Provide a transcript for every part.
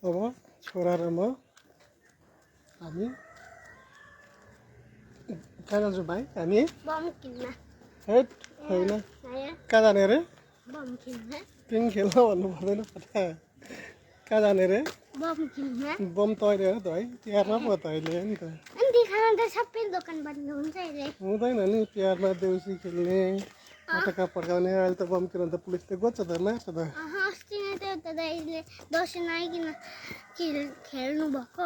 अब छोरा र म हामी कहाँ जान्छौँ भाइ हामी बम किन्न हेट होइन कहाँ जाने रे बम किन्न पिङ खेल्न भन्नु पर्दैन पता कहाँ जाने रे बम किन्न बम त अहिले हो त है तिहारमा पो त अहिले हो नि त अनि त्यहाँ त सबै दोकान बन्द हुन्छ अहिले हुँदैन नि तिहारमा देउसी खेल्ने पटका पड्काउने अहिले त बम किन्न त पुलिसले गोज्छ त मार्छ त अस्ति नै त एउटा दाइले दसैँ नआइकन खेल्नु भएको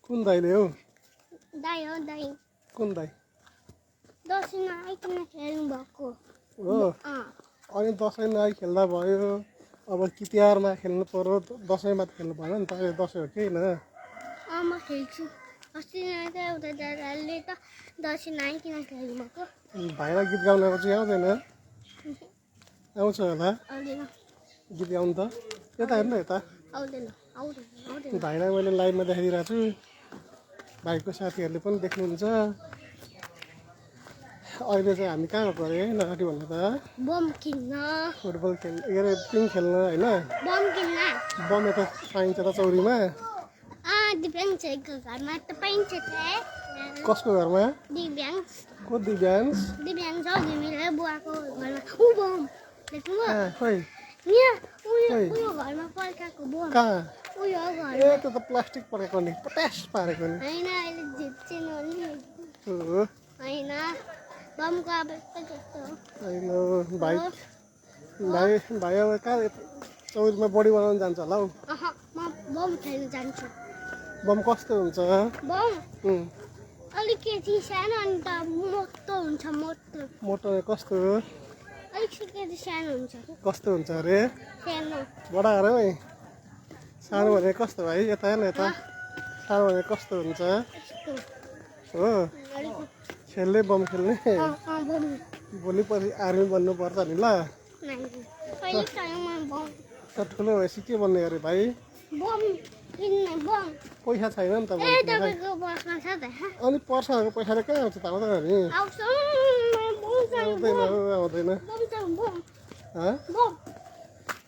कुन दाइले हौ दाइ हो दाइ कुन दाइ दसैँ नआइकन खेल्नु भएको हो अनि दसैँ नआइ खेल्दा भयो अब कि तिहारमा खेल्नु पर्यो दसैँमा त खेल्नु भएन नि त अहिले दसैँ हो कि होइन म खेल्छु अस्ति नै त एउटा दादाले त दसैँ नआइकन खेल्नु भएको भाइलाई गीत गाउन आउँछ कि आउँदैन आउँछ होला आउँदैन गीत गाउनु त यता हेर्नु यता आउँदैन आउँदैन भाइलाई मैले लाइभमा देखाइदिरहेको छु भाइको साथीहरूले पनि देख्नुहुन्छ अहिले चाहिँ हामी कहाँ गएको अरे नगाटी भन्नु त बम किन्न फुटबल खेल्नु के अरे पिङ खेल्न होइन बम किन्न बम यता पाइन्छ त चौरीमा दिव्याङ्गको घरमा त पाइन्छ त कसको घरमा दिव्याङ्ग को दिव्याङ्स दिव्याङ्ग छ तिमीले बुवाको घरमा ऊ बम देख्नुभयो खोइ यहाँ उयो घरमा पड्काएको बम कहाँ उयो घर ए त्यो त प्लास्टिक परेको नि पटास पारेको नि होइन अहिले झिप्चेन नि हो होइन बमको अब यस्तो जस्तो होइन भाइ भाइ भाइ अब कहाँ चौरीमा बडी बनाउनु जान्छ होला हौ म बम खेल्न जान्छु बम कस्तो हुन्छ बम उम्, अलिकति सानो अनि त मोटो हुन्छ मोटो मोटो कस्तो अलिकति सानो हुन्छ कस्तो हुन्छ अरे सानो बडा अरे है सानो भने कस्तो भाइ यता हेर्न यता सानो भने कस्तो हुन्छ यस्तो हो अलिकति खेल्ने बम खेल्ने बम भोलि पछि आर्मी बन्नुपर्छ नि ल कहिले टाइममा बम त ठुलो भएपछि के बन्ने अरे भाइ बम किन्ने बम पैसा छैन नि त ए तपाईँको बसमा छ त अनि पर्सहरूको पैसाले कहाँ आउँछ त आउँदैन नि आउँछ बम चाहियो आउँदैन हौ, आउँदैन बम चाहियो बम हँ? बम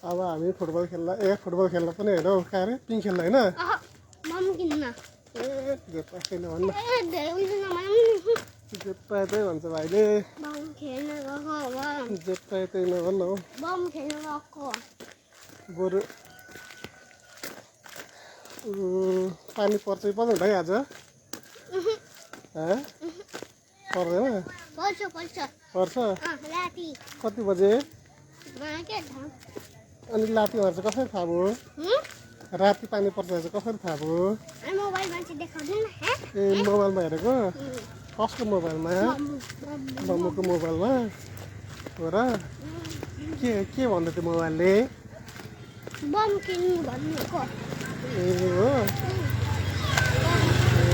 अब हामी फुटबल खेल्दा फुटबल खेल्दा पनि होइन हौ कहाँ अरे पिङ खेल्दा होइन बम किन्न ए जेठ छैन भन्न ए धेरै हुन्छ नभए जेठ पाए त्यही भन्छ भाइले बम खेल्न गएको हो जेठ पाए त्यही नभन्न हौ बम खेल्न गएको बरु पानी पर्छ कि पर्दैन भाइ आज हँ? पर्दैन पर्छ पर्छ पर्छ राति कति बजे के थाहा अनि लात्तीहरू चाहिँ कसरी थाहा भयो राति पानी पर्छ चाहिँ कसरी थाहा भयो मोबाइलमा चाहिँ देखाउँदैन ए मोबाइलमा हेरेको कसको मोबाइलमा मम्मीको मोबाइलमा हो र के भन्दै थियो मोबाइलले बम किन्नु भन्नुको ए हो ए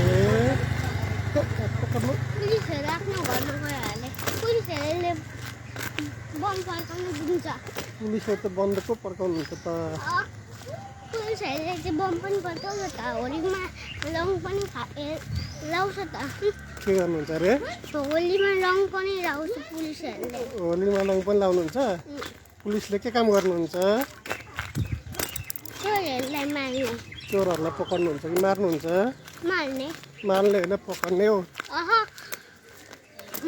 पकड्नु पुलिसहरू आफ्नो घरमा गइहाले पुलिसहरूले बम फर्काउनु दिन्छ पुलिसले त बन्द पो पड्काउनुहुन्छ त पुलिसहरूले चाहिँ बम पनि फर्काउँछ त होलीमा रङ पनि लाउँछ त के गर्नुहुन्छ अरे होलीमा रङ पनि लाउँछ पुलिसहरूले होलीमा रङ पनि लाउनुहुन्छ पुलिसले के काम गर्नुहुन्छ चोरहरूलाई मार्ने चोरहरूलाई पक्र्नुहुन्छ कि मार्नुहुन्छ मार्ने मार्ने होइन पक्र्ने हौ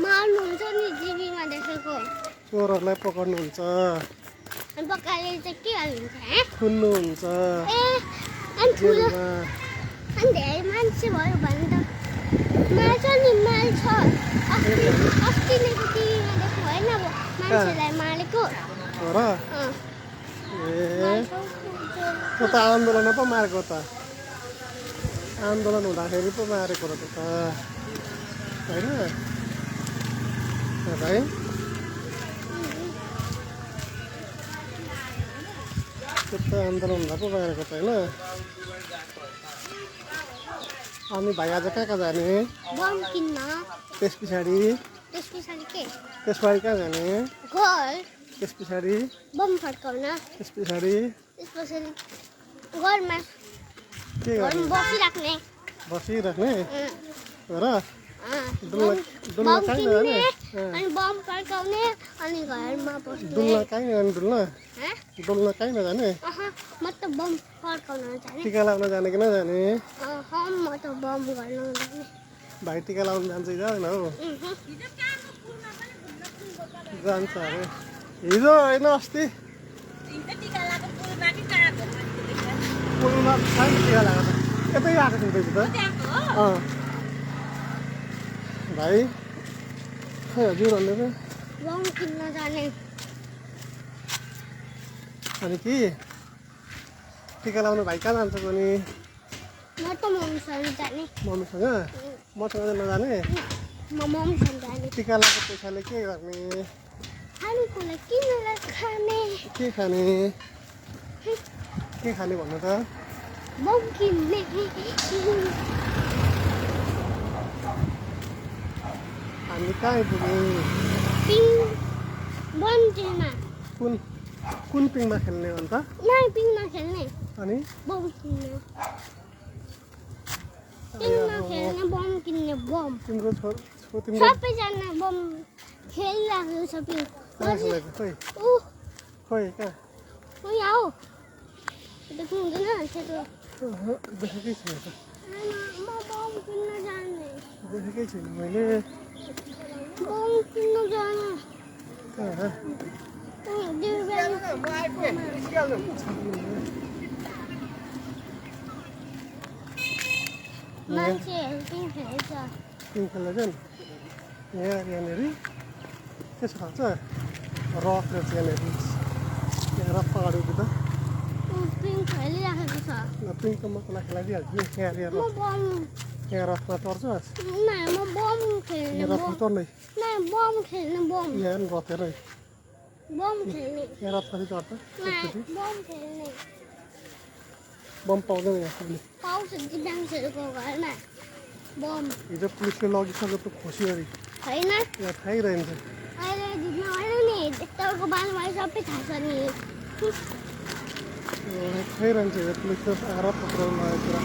मार्नुहुन्छ नि टिभीमा देखेको चोरहरूलाई पक्र्नुहुन्छ अनि पक्काले चाहिँ के हाल्नुहुन्छ खुन्नुहुन्छ ए अनि ठुलो जेलमा अनि धेरै मान्छे भयो भने त मार्छ नि मार्छ अस्ति नै टिभीमा देखेको होइन अब मान्छेलाई मारेको हो र ए त्यो त आन्दोलनमा पो मारेको त आन्दोलन हुँदाखेरि पो मारेको र त होइन भाइ त्यो त आन्दोलन हुँदा पो मारेको त होइन अनि भाइ आज कहाँ जाने बम किन्न त्यस पछाडि त्यस पछाडि के त्यसपछि कहाँ जाने घर त्यस पछाडि बम फर्काउन त्यस पछाडि त्यस पछाडि घरमा के गर्ने बसिराख्ने बसिराख्ने हो र डुल्न कहीँ नजाने अनि बम पड्काउने अनि घरमा बस्ने डुल्न कहीँ नजाने डुल्न कहीँ नजाने म त बम पड्काउन जाने टिका लाउन जाने कि नजाने म त बम गर्न जाने भाइ टिका लाउन जान्छ कि जाँदैन हौ जान्छ अरे हिजो होइन अस्ति पुलमा छैन टिका लगाएको त यतै आएको थिएँ त भाइ खै हजुर भन्दै थियो बम किन्न जाने अनि कि टिका लाउनु भाइ कहाँ जान्छ पनि म त मम्मीसँग जाने मम्मीसँग मसँग चाहिँ नजाने म मम्मीसँग जाने टिका लगाएको पैसाले के गर्ने खानेकुरा किनेर खाने के खाने भन्नु त बम किन्ने हामी कहाँ आइपुग्यौँ पिङ बन्टीमा कुन पिङमा खेल्ने अन्त नाइ पिङमा खेल्ने अनि बम किन्ने पिङमा खेल्ने बम किन्ने बम तिम्रो तिम्रो सबैजना बम खेलिरहेको छ पिङ कहाँ खेलेको खोइ खोइ कहाँ यहाँ हो देख्नु हुँदैन सेतो देखेकै छैन त म बम किन्न जाने देखेकै छैन मैले बम किन्न जाने कहाँ मान्छेहरू पिङ खेल्छ पिङ खेल्दा चाहिँ यहाँनिर के छ थाहा छ रक रहेछ यहाँनिर यहाँ रक अगाडि उभिँदा पिङ खेलिरहेको छ पिङ त म तँलाई खेलाइदिइहाल्छु नि यहाँ म बम यहाँ रथमा चढ्छस् नाइ म बम खेल्ने यहाँ रथमा चढ्ने नाइ बम खेल्ने बम यहाँ नि रथ हेर बम खेल्ने यहाँ रथमा चाहिँ चढ्छ नाइ बम खेल्ने बम पाउँदैन यहाँ सबले पाउँछ दिव्याङ्गहरूको घरमा बम हिजो पुलिसले लगिसक्यो त खोसी गरी होइन यहाँ थाहै रहन्छ अहिले जित्न होइन नि तपाईँको बालमा सबै थाहा छ नि थाहै रहन्छ हिजो पुलिसले आएर पक्राउनु लगाएको कुरा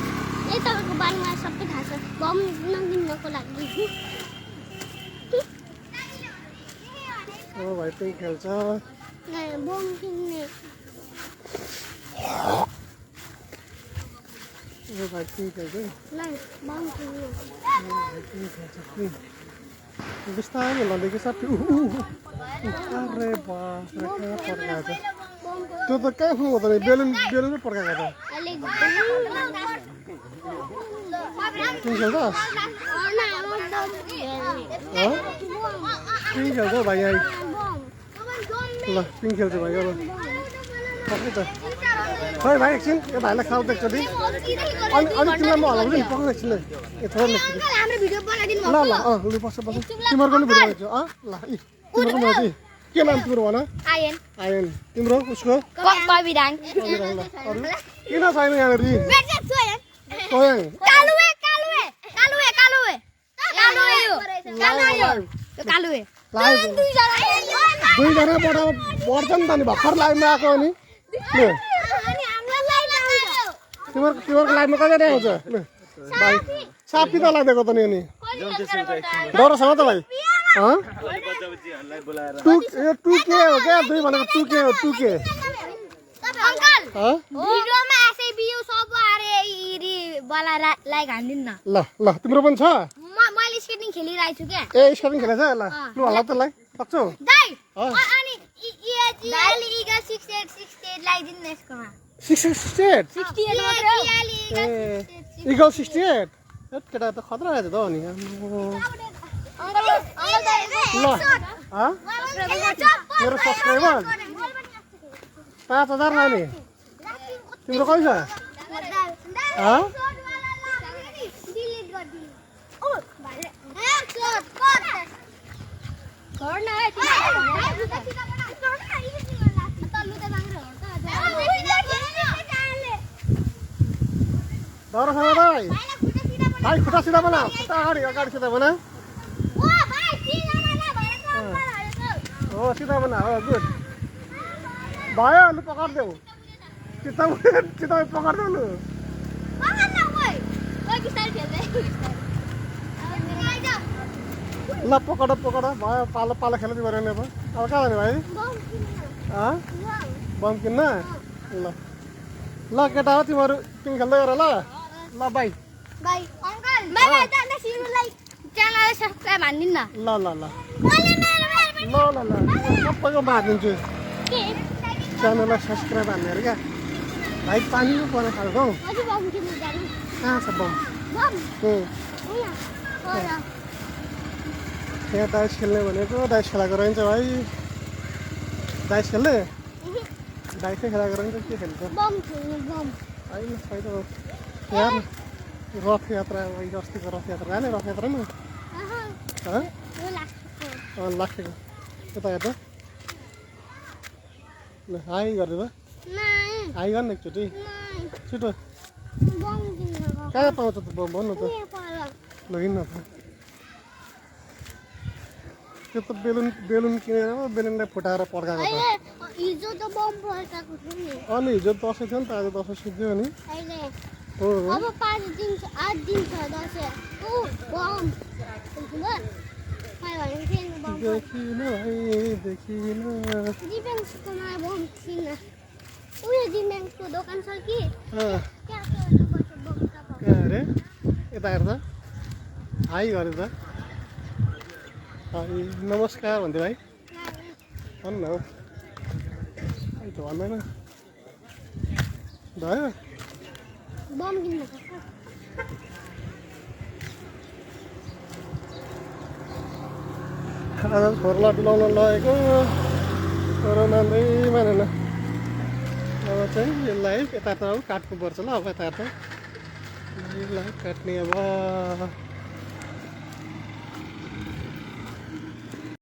ए तपाईँको बालमा सबै थाहा छ बम नकिन्नको लागि भाइ पिङ खेल्छ नाइ बम किन्ने भाइ पिङ खेल्छ नाइ बम किन्ने भाइ पिङ खेल्छ पिङ बिस्तारै लडेको छ अरे बाफ रे कहाँ पड्काएको छ त्यो त कहाँ फुङ हुँदैन बेलुनै पड्काएको त पिङ खेल्छस् पिङ खेल्छ भाइ यहाँ ल पिङ खेल्छ भाइ अब पक्कै त खै भाइ एकछिन यो भाइलाई खाऊ त एकचोटि अनि तिमीलाई म हलाउँछु नि पक्कै एकछिन ए थोरै ल ल लु बस्छ तिमीहरूको पनि भिडियो बनाउँछु ल तिमीहरूको बनाउँछु के नाम तिम्रो भन आयन तिम्रो उसको कविराङ ल अरू किन छैन यहाँनिर सोयाङ दुईजनाबाट बढ्छ नि त नि भर्खर लाइभमा आएको अनि तिमीहरूको लाइभमा कहिले आउँछ भाइ सापी त लगाइदिएको त नि अनि डरसँग त भाइ टुके हो क्या दुई भनेको टुके हो टुके ल ल तिम्रो पनि छ मैले स्केटिङ खेलिरहेको छु क्या ए स्केटिङ खेलेछ ल लु हल्ला त लाई सक्छौ अनि इगल 68 केटा त खतरा रहेछ त अनि ल मेरो सब्सक्राइबर 5000 नानी तिम्रो कति छ डरसँग भाइ खुट्टा सिधा बना अगाडि सिधा बना हो सिधा बना हो गुड भयो लु पकार्देऊ चिता पकार्देऊ लु ल पकड भयो पालो पालो खेल्दै गऱ्यो नि अब कहाँ जाने भाइ बम किन्न ल ल केटा हो तिमीहरू तिमी खेल्दै गर ल ल by by uncle by by दादा सिरुलाई च्यानललाई सब्स्क्राइब हान्दिन न ल ल ल ल ल ल सबैको मारिदिन्छु के च्यानललाई सब्सक्राइब हान्ने अरे क्या भाइ पानी पो पर्ने खालको हौ अझै बम किन्नु जानु कहाँ छ बम बम यहाँ यहाँ डाइस खेल्ने भनेको डाइस खेलाएको रहन्छ भाइ डाइस खेल्ने डाइसै खेलाएको रहन्छ के खेल्छ बम खेल्नु बम होइन फाइदा हो यहाँ रथ यात्रा अस्तिको रथ यात्रा जाने रथ यात्रामा यो लास्टको लाग्थ्यो यता हेर्दा ल हाई गरेर नाइ हाई गर्ने एकचोटि नाइ छिटो बम किन्नु कहाँ पाउँछ त बम भन्नु त यहाँ पर ल हिँड्न त त्यो त बेलुन किनेर बेलुनलाई फुटाएर पड्काएको त अहिले हिजो त बम पड्काएको थियो नि अनि हिजो दसैँ थियो नि त आज दसैँ सिद्धि हो नि अहिले हो अब 5 दिन 8 दिन छ दसैँ ऊ बम देखिन भाइ देखिन दिव्याङ्सकोमा बम किन उयो दिव्याङ्सको दोकान छ कि कहाँ त्यहाँ अरे यता हेर्दा हाई गरे त हाई नमस्कार भन्थ्यो भाइ भन्नु न हौ अहिले त भन्दैन भयो बम किन्न आज छोरोलाई डुलाउन लगेको छोरो मान्दै मानेन अब चाहिँ यसलाई यता त काट्नु पर्छ ल अब यता त यसलाई काट्ने अब